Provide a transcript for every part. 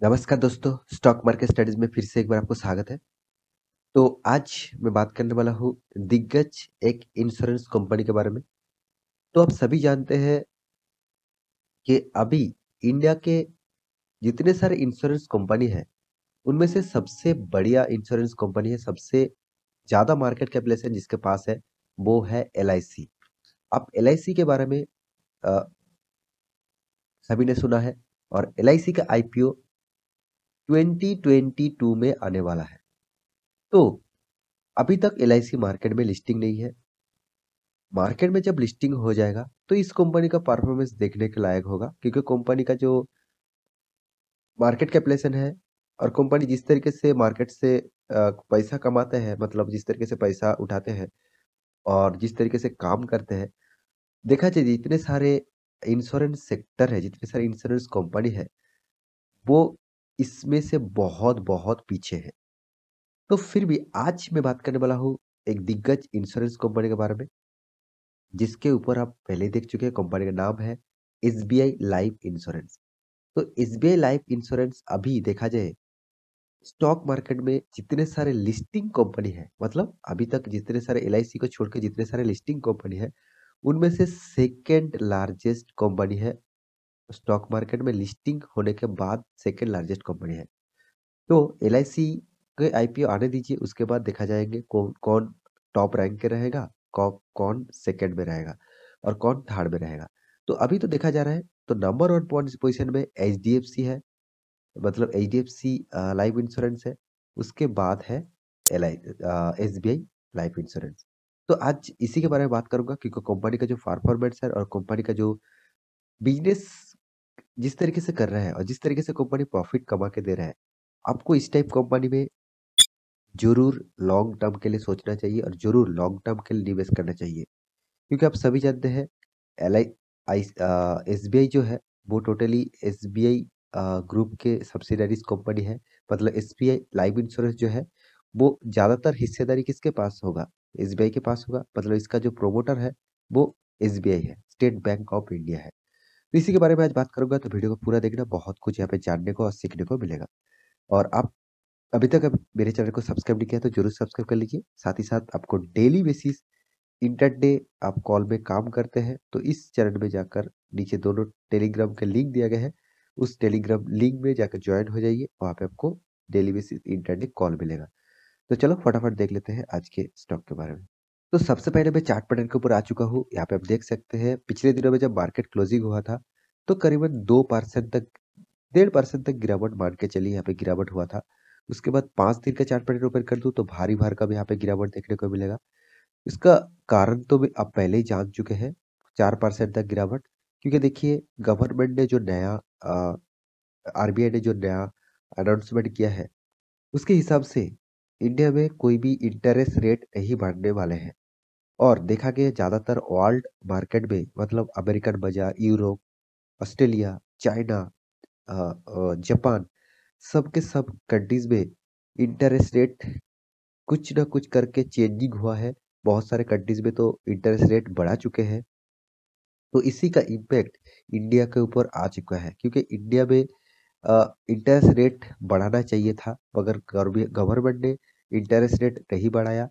नमस्कार दोस्तों, stock market studies में फिर से एक बार आपको स्वागत है। तो आज मैं बात करने वाला हूँ दिग्गज एक इंश्योरेंस कंपनी के बारे में। तो आप सभी जानते हैं कि अभी इंडिया के जितने सारे इंश्योरेंस कंपनी है, उनमें से सबसे बढ़िया इंश्योरेंस कंपनी है, सबसे ज़्यादा मार्केट कैपिटलाइजेशन जिसके पास है, वो है एलआईसी। आप एलआईसी के बारे में अ, सभी ने सुना है और एलआईसी का आईपीओ 2022 में आने वाला है। तो अभी तक एलआईसी मार्केट में लिस्टिंग नहीं है। मार्केट में जब लिस्टिंग हो जाएगा तो इस कंपनी का परफॉर्मेंस देखने के लायक होगा, क्योंकि कंपनी का जो मार्केट कैपिटलाइजेशन है और कंपनी जिस तरीके से मार्केट से पैसा कमाते हैं, मतलब जिस तरीके से पैसा उठाते हैं और जिस तरीके से काम करते हैं, देखा जाए जितने सारे इंश्योरेंस सेक्टर है, जितने सारे इंश्योरेंस कंपनी है, वो इसमें से बहुत बहुत पीछे है। तो फिर भी आज मैं बात करने वाला हूँ एक दिग्गज इंश्योरेंस कंपनी के बारे में, जिसके ऊपर आप पहले ही देख चुके हैं। कंपनी का नाम है एसबीआई लाइफ इंश्योरेंस। तो एसबीआई लाइफ इंश्योरेंस अभी देखा जाए स्टॉक मार्केट में जितने सारे लिस्टिंग कंपनी है, मतलब अभी तक जितने सारे एलआईसी को छोड़ के जितने सारे लिस्टिंग कंपनी है, उनमें से सेकेंड लार्जेस्ट कंपनी है। स्टॉक मार्केट में लिस्टिंग होने के बाद सेकेंड लार्जेस्ट कंपनी है। तो एलआईसी के आईपीओ आने दीजिए, उसके बाद देखा जाएंगे कौन कौन टॉप रैंक के रहेगा, कौन सेकंड में रहेगा और कौन थर्ड में रहेगा। तो अभी तो देखा जा रहा है, तो नंबर वन पोजीशन में एचडीएफसी है, मतलब एचडीएफसी लाइफ इंश्योरेंस है। उसके बाद है L I SBI life insurance. तो आज इसी के बारे में बात करूंगा, क्योंकि कंपनी का जो परफॉर्मेंस है और कंपनी का जो बिजनेस जिस तरीके से कर रहा है और जिस तरीके से कंपनी प्रॉफिट कमा के दे रहा है, आपको इस टाइप कंपनी में ज़रूर लॉन्ग टर्म के लिए सोचना चाहिए और ज़रूर लॉन्ग टर्म के लिए निवेश करना चाहिए। क्योंकि आप सभी जानते हैं एसबीआई जो है वो टोटली एसबीआई ग्रुप के सब्सिडरीज कंपनी है। मतलब एसबीआई लाइफ इंश्योरेंस जो है वो ज़्यादातर हिस्सेदारी किसके पास होगा, एसबीआई के पास होगा। मतलब इसका जो प्रोमोटर है वो एसबीआई है, स्टेट बैंक ऑफ इंडिया है। तो इसी के बारे में आज बात करूंगा, तो वीडियो को पूरा देखना, बहुत कुछ यहाँ पे जानने को और सीखने को मिलेगा। और आप अभी तक मेरे चैनल को सब्सक्राइब नहीं किया तो जरूर सब्सक्राइब कर लीजिए। साथ ही साथ आपको डेली बेसिस इंटरडे आप कॉल में काम करते हैं तो इस चैनल में जाकर नीचे दोनों टेलीग्राम के लिंक दिया गया है, उस टेलीग्राम लिंक में जाकर ज्वाइन हो जाइए। वहाँ पे आपको डेली बेसिस इंटरडे कॉल मिलेगा। तो चलो फटाफट देख लेते हैं आज के स्टॉक के बारे में। तो सबसे पहले मैं चार्ट पैटर्न के ऊपर आ चुका हूँ। यहाँ पे आप देख सकते हैं पिछले दिनों में जब मार्केट क्लोजिंग हुआ था तो करीबन 2% तक, 1.5% तक गिरावट मान के चलिए, यहाँ पे गिरावट हुआ था। उसके बाद 5 दिन का चार्ट पैटर्न ओपन कर दूं तो भारी भार का भी यहाँ पे गिरावट देखने को मिलेगा। इसका कारण तो भी आप पहले ही जान चुके हैं, 4% तक गिरावट। क्योंकि देखिए गवर्नमेंट ने जो नया आरबीआई ने जो नया अनाउंसमेंट किया है, उसके हिसाब से इंडिया में कोई भी इंटरेस्ट रेट नहीं बढ़ने वाले हैं। और देखा गया ज्यादातर वर्ल्ड मार्केट में, मतलब अमेरिकन बाजार, यूरोप, ऑस्ट्रेलिया, चाइना, जापान, सब के सब कंट्रीज में इंटरेस्ट रेट कुछ ना कुछ करके चेंजिंग हुआ है। बहुत सारे कंट्रीज में तो इंटरेस्ट रेट बढ़ा चुके हैं। तो इसी का इम्पैक्ट इंडिया के ऊपर आ चुका है, क्योंकि इंडिया में इंटरेस्ट रेट बढ़ाना चाहिए था, मगर गवर्नमेंट ने इंटरेस्ट रेट नहीं बढ़ाया।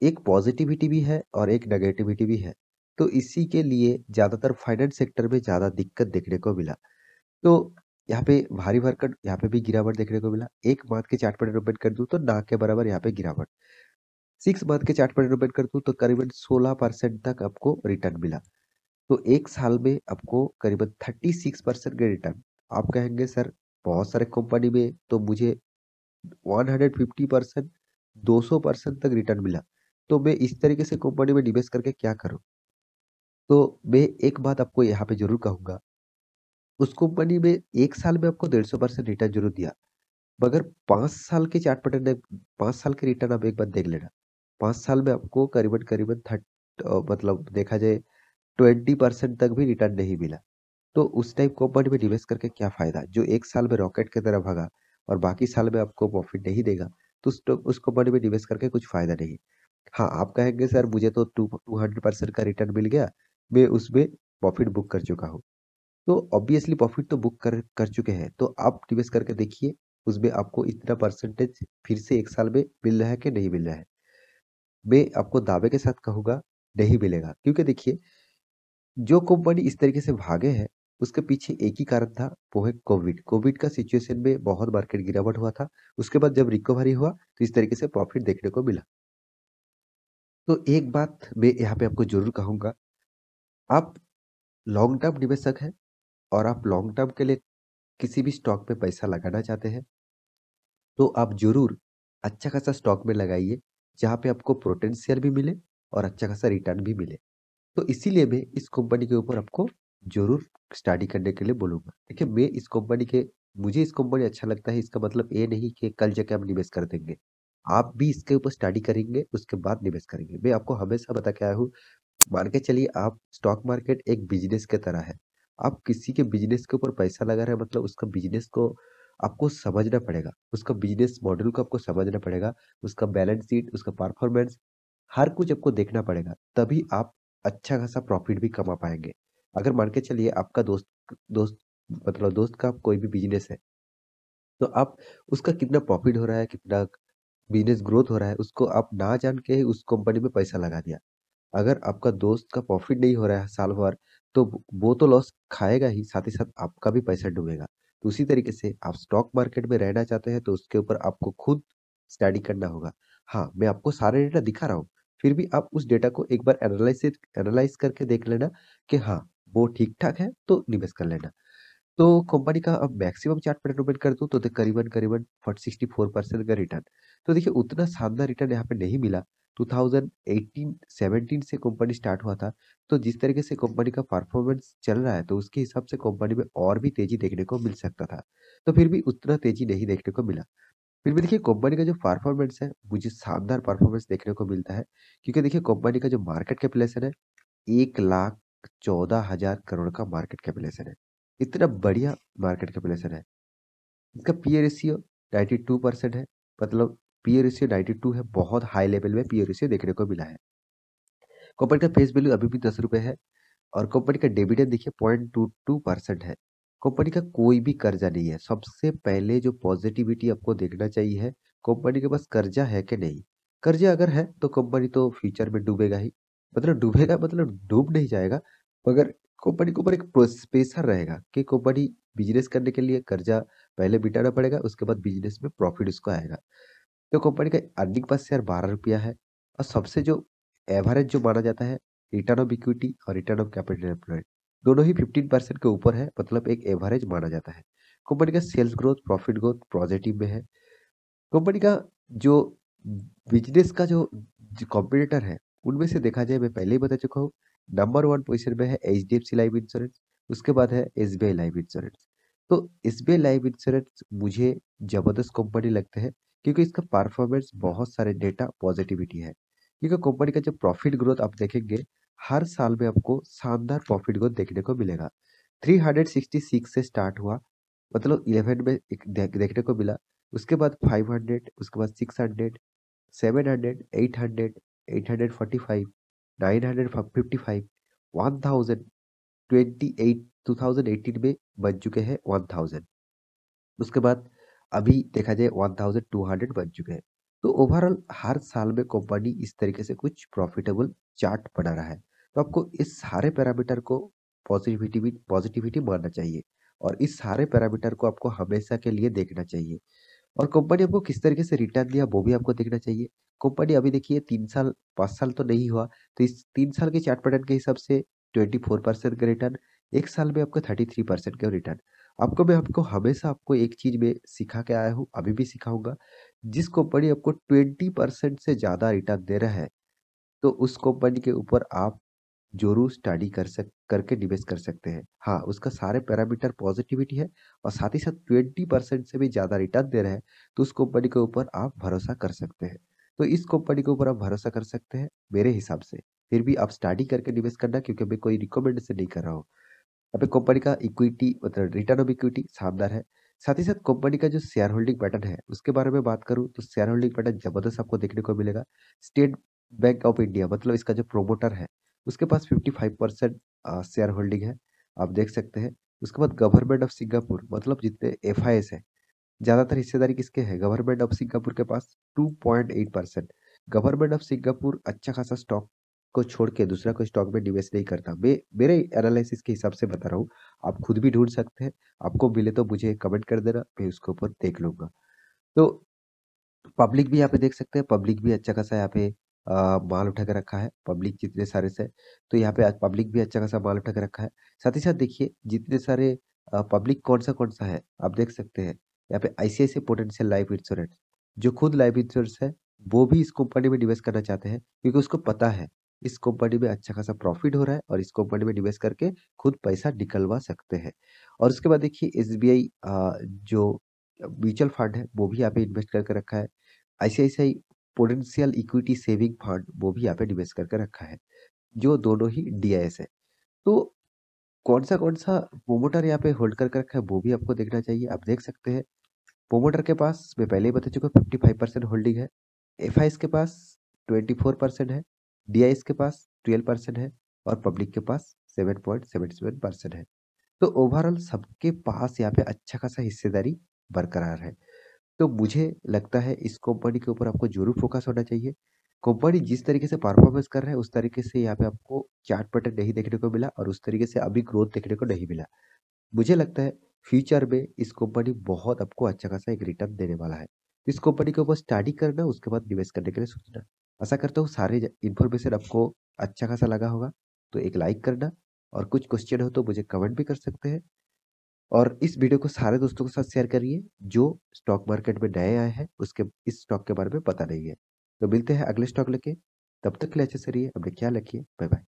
एक पॉजिटिविटी भी है और एक नेगेटिविटी भी है। तो इसी के लिए ज्यादातर फाइनेंस सेक्टर में ज्यादा दिक्कत देखने को मिला। तो यहाँ पे भारी भरकम यहाँ पे भी गिरावट देखने को मिला। एक मंथ के चार्ट पर ओपन कर दूं तो ना के बराबर यहाँ पे गिरावट। 6 मंथ के चार्ट पर ओपन कर दूं तो करीबन 16% तक आपको रिटर्न मिला। तो एक साल में आपको करीबन 36% के रिटर्न। आप कहेंगे सर बहुत सारे कंपनी में तो मुझे 150%, 200% तक रिटर्न मिला, तो मैं इस तरीके से कंपनी में निवेश करके क्या करूं। तो मैं एक बात आपको यहाँ पे जरूर कहूंगा, उस कंपनी में एक साल में आपको 150% रिटर्न जरूर दिया, मगर 5 साल के चार्ट पैटर्न ने 5 साल के रिटर्न आप एक बार देख लेना। 5 साल में आपको करीबन करीबन मतलब देखा जाए 20% तक भी रिटर्न नहीं मिला। तो उस टाइप कंपनी में निवेश करके क्या फायदा, जो एक साल में रॉकेट की तरह भागा और बाकी साल में आपको प्रॉफिट नहीं देगा। तो उस कंपनी में निवेश करके कुछ फायदा नहीं। हाँ, आप कहेंगे सर मुझे तो 200% का रिटर्न मिल गया, मैं उसमें प्रॉफिट बुक कर चुका हूँ। तो ऑब्वियसली प्रॉफिट तो बुक कर कर चुके हैं, तो आप निवेश करके देखिए, उसमें आपको इतना परसेंटेज फिर से 1 साल में मिल रहा है कि नहीं मिल रहा है? मैं आपको दावे के साथ कहूँगा, नहीं मिलेगा। क्योंकि देखिए, जो कंपनी इस तरीके से भागे हैं, उसके पीछे एक ही कारण था, वो है कोविड। कोविड का सिचुएशन में बहुत मार्केट गिरावट हुआ था, उसके बाद जब रिकवरी हुआ, तो इस तरीके से प्रॉफिट देखने को मिला। तो एक बात मैं यहाँ पे आपको ज़रूर कहूँगा, आप लॉन्ग टर्म निवेशक हैं और आप लॉन्ग टर्म के लिए किसी भी स्टॉक पे पैसा लगाना चाहते हैं, तो आप ज़रूर अच्छा खासा स्टॉक में लगाइए, जहाँ पे आपको पोटेंशियल भी मिले और अच्छा खासा रिटर्न भी मिले। तो इसीलिए मैं इस कंपनी के ऊपर आपको ज़रूर स्टडी करने के लिए बोलूँगा। देखिए, मैं इस कंपनी के मुझे इस कंपनी अच्छा लगता है, इसका मतलब ये नहीं कि कल जाके हम निवेश कर देंगे। आप भी इसके ऊपर स्टडी करेंगे, उसके बाद निवेश करेंगे। मैं आपको हमेशा बता के आया हूँ, मान के चलिए आप स्टॉक मार्केट एक बिज़नेस की तरह है। आप किसी के बिज़नेस के ऊपर पैसा लगा रहे हैं, मतलब उसका बिज़नेस को आपको समझना पड़ेगा। उसका बिज़नेस मॉडल को आपको समझना पड़ेगा, उसका बैलेंस शीट, उसका परफॉर्मेंस, हर कुछ आपको देखना पड़ेगा। तभी आप अच्छा खासा प्रॉफिट भी कमा पाएँगे। अगर मान के चलिए आपका दोस्त दोस्त मतलब दोस्त का कोई भी बिज़नेस है, तो आप उसका कितना प्रॉफिट हो रहा है, कितना बिज़नेस ग्रोथ हो रहा है, उसको आप ना जान के ही उस कंपनी में पैसा लगा दिया। अगर आपका दोस्त का प्रॉफिट नहीं हो रहा है साल भर, तो वो तो लॉस खाएगा ही, साथ ही साथ आपका भी पैसा डूबेगा। तो उसी तरीके से आप स्टॉक मार्केट में रहना चाहते हैं, तो उसके ऊपर आपको खुद स्टडी करना होगा। हाँ, मैं आपको सारे डेटा दिखा रहा हूँ, फिर भी आप उस डेटा को एक बार एनालाइज़ करके देख लेना कि हाँ, वो ठीक-ठाक है, तो निवेश कर लेना। तो कंपनी का अब मैक्सिमम चार्ट पे रिकमेंड कर दूँ तो करीबन-करीबन 64% का रिटर्न। तो देखिए, उतना शानदार रिटर्न यहाँ पे नहीं मिला। 2018-17 से कंपनी स्टार्ट हुआ था, तो जिस तरीके से कंपनी का परफॉर्मेंस चल रहा है, तो उसके हिसाब से कंपनी में और भी तेज़ी देखने को मिल सकता था। तो फिर भी उतना तेज़ी नहीं देखने को मिला। फिर भी देखिए, कंपनी का जो परफॉर्मेंस है, मुझे शानदार परफॉर्मेंस देखने को मिलता है। क्योंकि देखिए, कंपनी का जो मार्केट कैपिटलाइज़ेशन है, 1,14,000 करोड़ का मार्केट कैपिटलाइज़ेशन है। इतना बढ़िया मार्केट कैपिटलाइज़ेशन है। इसका पीई रेशियो 92% है। मतलब पीई रेशियो 92 है, बहुत हाई लेवल में पीई रेशियो देखने को मिला है। कंपनी का फेस वैल्यू अभी भी ₹10 है और कंपनी का डिविडेंड देखिए 0.22% है। कंपनी का कोई भी कर्जा नहीं है। सबसे पहले जो पॉजिटिविटी आपको देखना चाहिए है, कंपनी के पास कर्जा है कि नहीं? कर्जा अगर है, तो कंपनी तो फ्यूचर में डूबेगा ही। मतलब डूबेगा मतलब डूब नहीं जाएगा, मगर कंपनी के ऊपर एक प्रेशर रहेगा कि कंपनी बिज़नेस करने के लिए कर्जा पहले मिटाना पड़ेगा, उसके बाद बिज़नेस में प्रॉफिट उसको आएगा। तो कंपनी का अर्निंग पर शेयर ₹12 है और सबसे जो एवरेज जो माना जाता है, रिटर्न ऑफ इक्विटी और रिटर्न ऑफ कैपिटल एम्प्लॉयड, दोनों ही 15% के ऊपर है, मतलब एक एवरेज माना जाता है। कंपनी का sales growth, profit growth positive में है। कंपनी का जो बिज़नेस का जो कॉम्पिटिटर है, उनमें से देखा जाए, मैं पहले ही बता चुका हूँ, नंबर 1 पोज़ीशन में है एचडीएफसी लाइफ इंश्योरेंस, उसके बाद है एसबीआई लाइफ इंश्योरेंस। तो एसबीआई लाइफ इंश्योरेंस मुझे ज़बरदस्त कंपनी लगते हैं, क्योंकि इसका परफॉर्मेंस बहुत सारे डेटा पॉजिटिविटी है। क्योंकि कंपनी का जो प्रॉफिट ग्रोथ आप देखेंगे, हर साल में आपको शानदार प्रॉफिट ग्रोथ देखने को मिलेगा। 366 से स्टार्ट हुआ, मतलब 11 में एक देखने को मिला। उसके बाद 500, उसके बाद 600, 700, 800, 845, 955, 1000, 28 2018 में बन चुके हैं 1000। उसके बाद अभी देखा जाए 1200 बन चुके हैं। तो ओवरऑल हर साल में कंपनी इस तरीके से कुछ प्रॉफिटेबल चार्ट बना रहा है। तो आपको इस सारे पैरामीटर को पॉजिटिविटी पॉजिटिविटी मानना चाहिए और इस सारे पैरामीटर को आपको हमेशा के लिए देखना चाहिए। और कंपनी आपको किस तरीके से रिटर्न दिया, वो भी आपको देखना चाहिए। कंपनी अभी देखिए 3 साल 5 साल तो नहीं हुआ, तो इस 3 साल के चार्ट पैटर्न के हिसाब से 24% का रिटर्न, 1 साल में आपका 33% का रिटर्न। मैं आपको हमेशा आपको एक चीज़ में सिखा के आया हूँ, अभी भी सिखाऊँगा, जिस कंपनी आपको 20% से ज़्यादा रिटर्न दे रहा है, तो उस कंपनी के ऊपर आप ज़रूर स्टडी करके निवेश कर सकते हैं। हाँ, उसका सारे पैरामीटर पॉजिटिविटी है और साथ ही साथ 20% से भी ज़्यादा रिटर्न दे रहा है, तो उस कंपनी के ऊपर आप भरोसा कर सकते हैं। तो इस कंपनी के ऊपर आप भरोसा कर सकते हैं, मेरे हिसाब से। फिर भी आप स्टडी करके निवेश करना, क्योंकि मैं कोई रिकमेंडेशन नहीं कर रहा हूँ। यहाँ पे कंपनी का इक्विटी मतलब रिटर्न ऑफ इक्विटी शानदार है। साथ ही साथ कंपनी का जो शेयर होल्डिंग पैटर्न है, उसके बारे में बात करूँ तो शेयर होल्डिंग पैटर्न ज़बरदस्त आपको देखने को मिलेगा। स्टेट बैंक ऑफ इंडिया, मतलब इसका जो प्रोमोटर है, उसके पास 55% शेयर होल्डिंग है, आप देख सकते हैं। उसके बाद गवर्नमेंट ऑफ सिंगापुर, मतलब जितने एफआईएस है, ज्यादातर हिस्सेदारी किसके है? गवर्नमेंट ऑफ सिंगापुर के पास 2.8%। गवर्नमेंट ऑफ सिंगापुर अच्छा खासा स्टॉक को छोड़ के दूसरा कोई स्टॉक में निवेश नहीं करता। मेरे एनालिसिस के हिसाब से बता रहा हूँ, आप खुद भी ढूंढ सकते हैं। आपको मिले तो मुझे कमेंट कर देना, मैं उसके ऊपर देख लूंगा। तो पब्लिक भी यहाँ पे देख सकते हैं, पब्लिक भी अच्छा खासा यहाँ पे माल उठा के रखा है। पब्लिक जितने सारे से, तो यहाँ पे आज पब्लिक भी अच्छा खासा माल उठा के रखा है। साथ ही साथ देखिए जितने सारे पब्लिक कौन सा है, आप देख सकते हैं यहाँ पे आईसीआईसीआई पोटेंशियल लाइफ इंश्योरेंस, जो खुद लाइफ इंश्योरेंस है, वो भी इस कंपनी में निवेश करना चाहते हैं, क्योंकि उसको पता है इस कंपनी में अच्छा खासा प्रॉफिट हो रहा है और इस कंपनी में निवेश करके खुद पैसा निकलवा सकते हैं। और उसके बाद देखिए एसबीआई जो म्यूचुअल फंड है, वो भी यहाँ पे इन्वेस्ट करके रखा है। ICICI potential equity saving fund, वो भी यहाँ पे निवेश करके रखा है, जो दोनों ही डीआईएस है। तो कौन सा प्रोमोटर यहाँ पे होल्ड करके रखा है, वो भी आपको देखना चाहिए। आप देख सकते हैं प्रोमोटर के पास, मैं पहले ही बता चुका, 55% होल्डिंग है। एफआईएस के पास 24% है, डीआईएस के पास 12% है, और पब्लिक के पास 7.77% है। तो ओवरऑल सबके पास यहाँ पे अच्छा खासा हिस्सेदारी बरकरार है। तो मुझे लगता है इस कंपनी के ऊपर आपको जरूर फोकस होना चाहिए। कंपनी जिस तरीके से परफॉर्मेंस कर रहा है, उस तरीके से यहाँ पे आपको चार्ट पैटर्न नहीं देखने को मिला, और उस तरीके से अभी ग्रोथ देखने को नहीं मिला। मुझे लगता है फ्यूचर में इस कंपनी बहुत आपको अच्छा खासा एक रिटर्न देने वाला है। इस कंपनी के ऊपर स्टडी करना, उसके बाद निवेश करने के लिए सोचना। आशा करता हूँ सारे इन्फॉर्मेशन आपको अच्छा खासा लगा होगा। तो एक लाइक करना, और कुछ क्वेश्चन हो तो मुझे कमेंट भी कर सकते हैं। और इस वीडियो को सारे दोस्तों के साथ शेयर करिए जो स्टॉक मार्केट में नए आए हैं, उसके इस स्टॉक के बारे में पता नहीं है। तो मिलते हैं अगले स्टॉक लेके, तब तक के लिए अच्छे से रहिए, अपने ख्याल रखिए, बाय बाय।